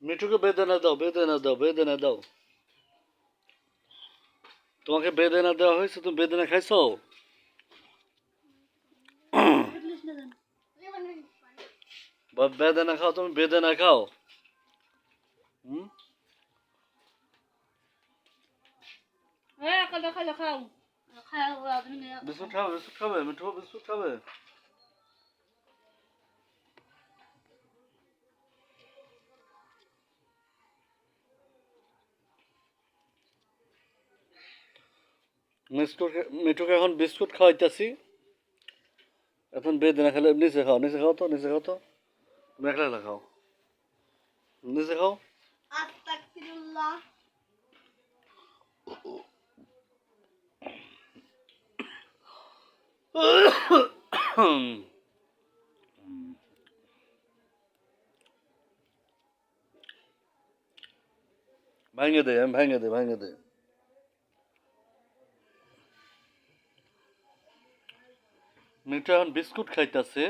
মিঠুকে বেদনা দাও, বেদনা দাও, বেদনা দাও। তোমাকে বেদনা দেওয়া হয়েছে, তুমি বেদনা খাইছো? বেদনা খাও, তুমি বেদনা খাও। হুম? বিস্কুট খাবে, বিস্কুট খাবে, মিঠু বিস্কুট খাবে। মিঠুকে এখন বিস্কুট খাওয়াইতেছি। এখন বেদনা খেলে নিচে খাও, নিচে খাও তো, নিচে খাও তো। তুমি একলা একলা খাও, নিচে খাও। আস্তাগফিরুল্লাহ। ভাঙে দে, আমি ভাঙে দে, ভাঙে দে। মিঠু এখন বিস্কুট খাইতেছে।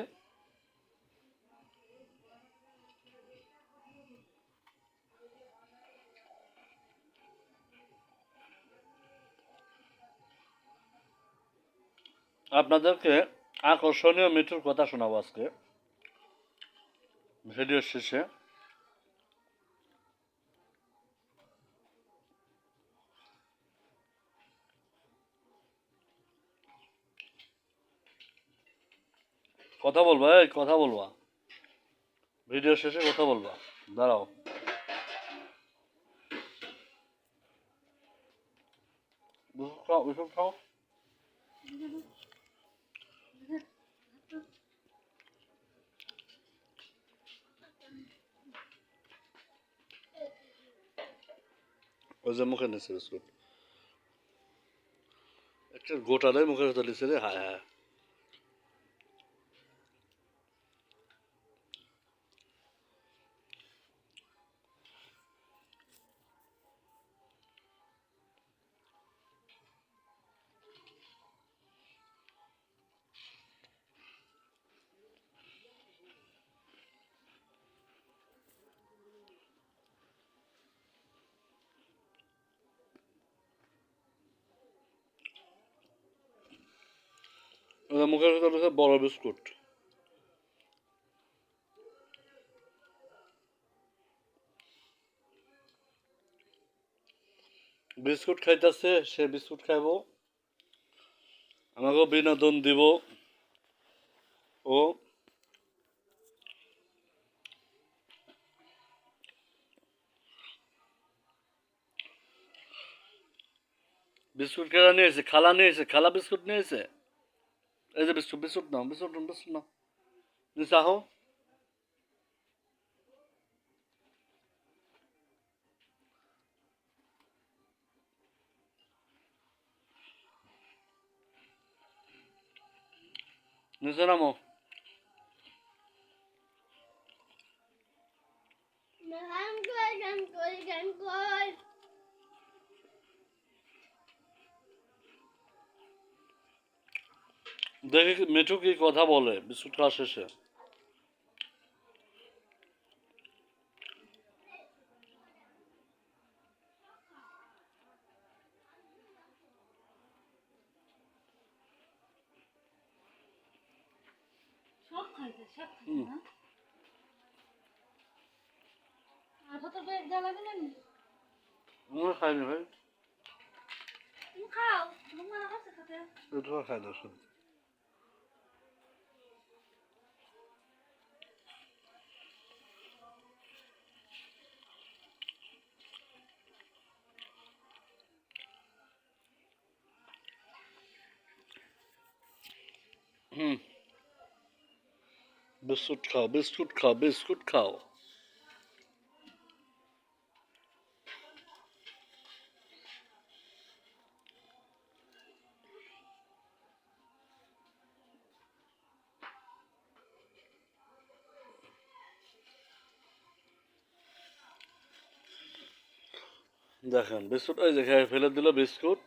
আপনাদেরকে আকর্ষণীয় মিঠুর কথা শোনাবো আজকে ভিডিও শেষে। কথা বলবা, এই কথা বলবা, ভিডিও শেষে কথা বলবা। দাঁড়াও। বিস্কুট খাও, বিস্কুট খাও। ওই যে মুখে নিচ্ছে বিস্কুট, একটা গোটাটাই মুখের ভেতর নিচ্ছে রে। হায় হায়। ওই যে মুখের ভেতর নিচ্ছে বড় বিস্কুট। বিস্কুট খাইতেছে, সে বিস্কুট খাইবো, আমাকেও বিনোদন দিব। ও বিস্কুট কেনা নিয়েছে, খালা নিয়েছে, খালা বিস্কুট নিয়েছে। এই যে বিস্কুট, বিস্কুট নাও, বিস্কুট নাও, বিস্কুট নাও। নিচে আহো। নিচে নামো। গান কর, গান কর, গান কর। দেখি মিঠু কি কথা বলে বিস্কুট খাওয়া শেষে। সব খাইছে, সব খাইছে না? আর কত বেগ জ্বালা দিলেন? খাইনি ভাই, তুমি খাও, তোমার মারা কাছে খাতে। মিঠু খাই না শুধু। হুম, বিস্কুট খাও, বিস্কুট খাও, বিস্কুট খাও। দেখেন বিস্কুট ওই যে খেয়ে ফেলে দিল বিস্কুট।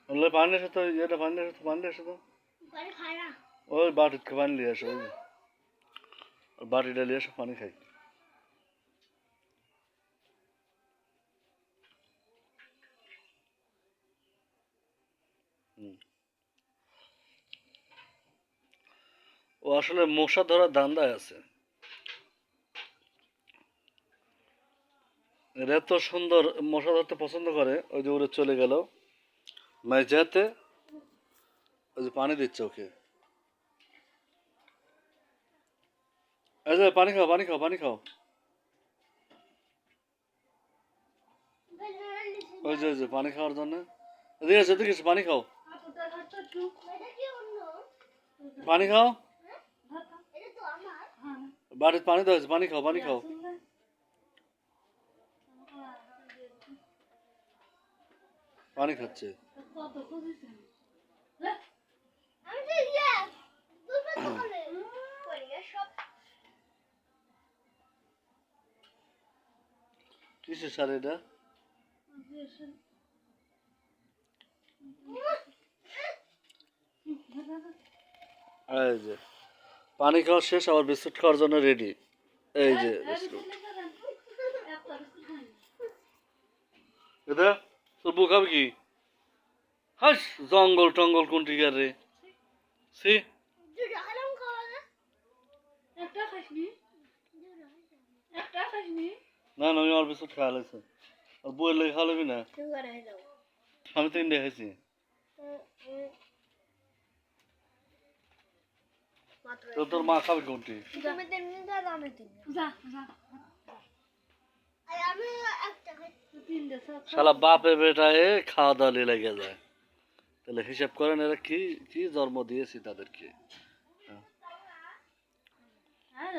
বললে পানি এসে তো এটা পানি এসে তো পানি খায় না। ওই বাটিতে পানি নিয়ে আসো ওই বাটিটা নিয়ে এসো পানি খাই হুম। ও আসলে মশা ধরার ধান্দায় আছে এরা এত সুন্দর মশা ধরতে পছন্দ করে ওই যে উড়ে চলে গেল যেতে ওই যে পানি দিচ্ছে ওকে এই যে পানি খাও পানি খাও পানি খাও ওই যে পানি খাওয়ার জন্য এদিকে এসে পানি খাও আপুটা ধরতো একটু। এটা কি অন্য? পানি খাও এটা তো আমার। হ্যাঁ। বাড়িতে পানি দেওয়া হয়েছে পানি খাও পানি খাও পানি খাচ্ছে কত খুঁজেছেন? আমি তো ইয়ে দুটো দোকানে কই সব কিসের সার এটা এই যে পানি খাওয়া শেষ আবার বিস্কুট খাওয়ার জন্য রেডি এই যে বিস্কুট এটা তোর বউ খাবে কি হাস জঙ্গল টঙ্গল কোন টিকার রে সি দুটো খেলাম খাওয়া না। একটা খাসনি? একটা খাসনি? না না আমি আমার বিস্কুট খাওয়া লাগছে আর বউয়ের লেগে খাওয়া লাগবি না তুই করে যাও। আমি তো ইন্ডিয়া খাইছি তো তোর মা খাবে কোনটি তুমি তেমনি দাও আমি তিন। যা যা। আমি একটা খাই তিন দেছ। শালা বাপে বেটায় খাওয়া দাওয়া লেগে যায় তাহলে হিসাব করেন এরা কি কি জন্ম দিয়েছি তাদেরকে হ্যাঁ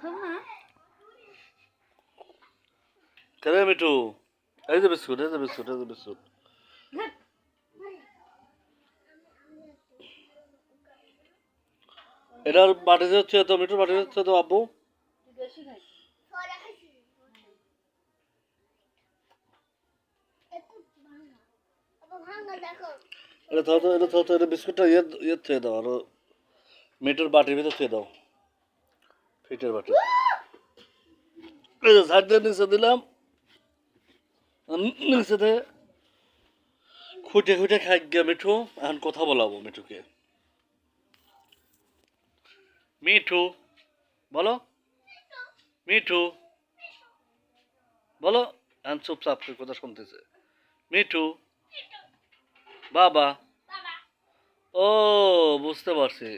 খাবো না। কেরে মিঠু এই যে বিস্কুট এই যে বিস্কুট এই যে বিস্কুট এটার বাটিতে হচ্ছে তো মিঠুর বাটিতে হচ্ছে তো আব্বু বেশি খাই। সরা খাইছি। একটু ভাঙা। আবার ভাঙা দেখো। এটা তো এটা বিস্কুটটা ইয়ে থুয়ে দাও আর মিঠুর বাটির ভিতর থুয়ে দাও ফিটের বাটি এই যে ঝাড় দিয়ে নিচে দিলাম নিচে দিয়ে খুঁটে খুঁটে খাই গিয়া মিঠু এখন কথা বলাবো মিঠুকে মিঠু বলো মিঠু বলো এখন চুপচাপ করে কথা শুনতেছে মিঠু বাবা ও বুঝতে পারছি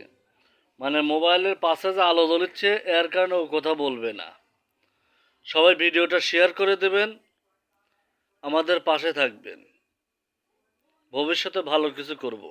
মানে মোবাইলের পাশে যে আলো জ্বলিচ্ছে এর কারণে ও কথা বলবে না সবাই ভিডিওটা শেয়ার করে দেবেন আমাদের পাশে থাকবেন ভবিষ্যতে ভালো কিছু করব